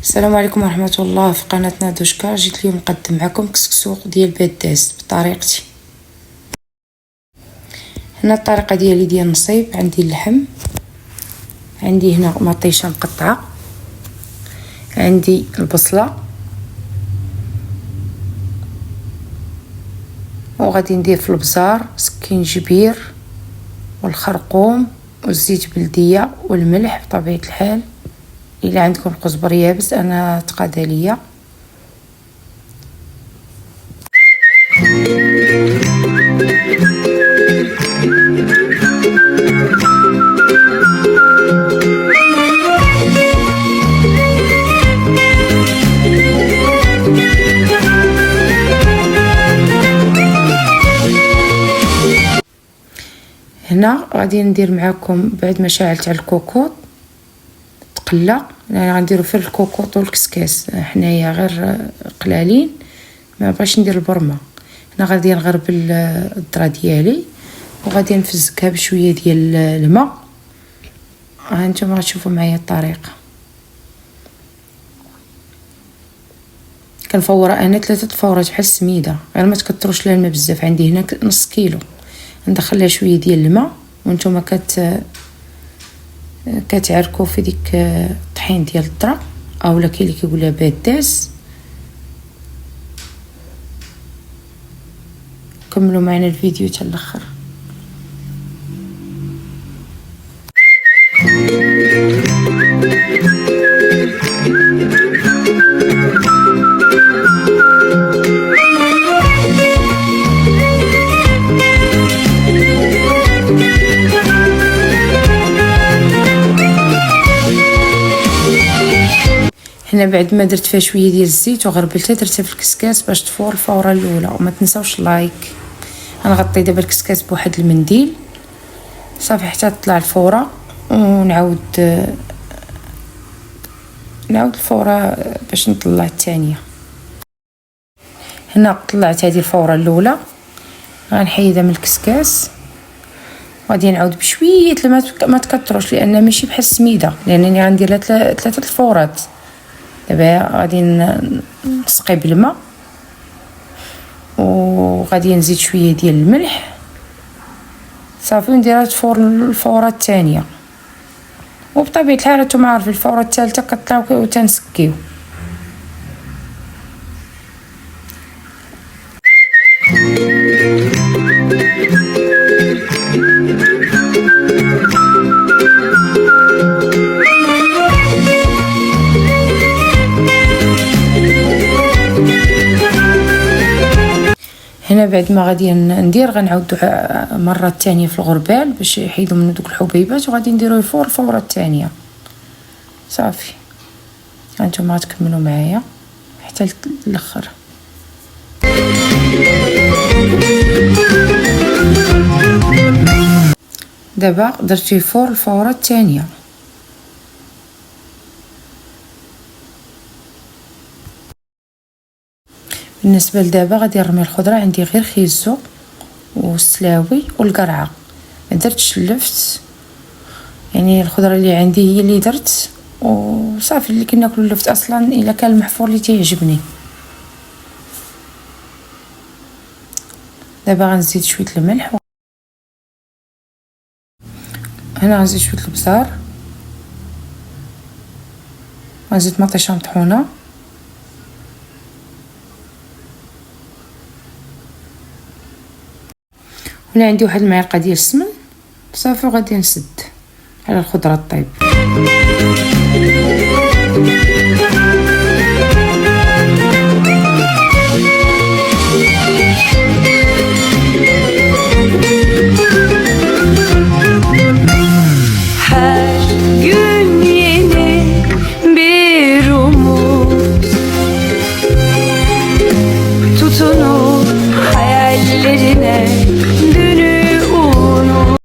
السلام عليكم ورحمه الله. في قناتنا دوشكا جيت اليوم نقدم معكم كسكسو ديال بيداز بطريقتي. هنا الطريقه ديالي ديال النصيب. عندي اللحم، عندي هنا مطيشه مقطعه، عندي البصله، وغادي ندير في البزار سكينجبير والخرقوم والزيت بلديه والملح بطبيعه الحال. الا عندكم قزبر يابس انا تقاد ليا. هنا غادي ندير معكم بعد ما شعلت على الكوكوط تقلى. انا غنديرو في الكوكوط والكسكاس حنايا غير قلالين، ما بغيتش ندير البرمه. هنا غادي نغربل الذره ديالي وغادي نفزكها بشويه ديال الماء. ها نتوما غتشوفوا معايا الطريقه. كنفورها انا 3 فورات بحال السميده، غير ما تكثروش الماء بزاف. عندي هنا نص كيلو، ندخل لها شويه ديال الماء وانتم كتعركوا في ديك الطحين ديال الذره، اولا كاين اللي كيقول لها بيداز. كملوا معنا الفيديو حتى الاخر. هنا بعد ما درت فيها شويه ديال الزيت وغربلتها درتها في الكسكاس باش تفور الفوره الاولى. وما تنساوش لايك. غنغطي دابا الكسكاس بواحد المنديل صافي حتى تطلع الفوره، ونعاود الفوره باش نطلع الثانيه. هنا طلعت هذه الفوره الاولى، غنحيدها من الكسكاس. غادي نعاود بشويه الماء، ما تكثروش لان ماشي بحال السميده، لانني غندير لها 3 الفورات. دابا غادي نسقي بالماء وغادي نزيد شويه ديال الملح صافي، ونديرها تفور الفوره الثانيه. وبطبيعه الحال نتوما عارفين الفوره الثالثه كطلعوا وتنسكيو. هنا بعد ما غادي ندير غنعاودو مره ثانيه في الغربال باش يحيدوا منه دوك الحبيبات، وغادي نديروه فوق الفوره الثانيه صافي. هانتوما غتكملوا معايا حتى الاخر. دابا درتيه فوق الفوره الثانيه. بالنسبه لدابا غادي نرمي الخضره. عندي غير خيزو والسلاوي والقرعه، ما درتش اللفت، يعني الخضره اللي عندي هي اللي درت وصافي. اللي كناكلوا اللفت اصلا الا كان المحفور اللي تيعجبني. دابا غنزيد شويه الملح. هنا غنزيد شويه البزار، غنزيد مطيشه مطحونه، هنا عندي واحد المعلقه ديال السمن صافي. وغادي نسد على الخضره طيب.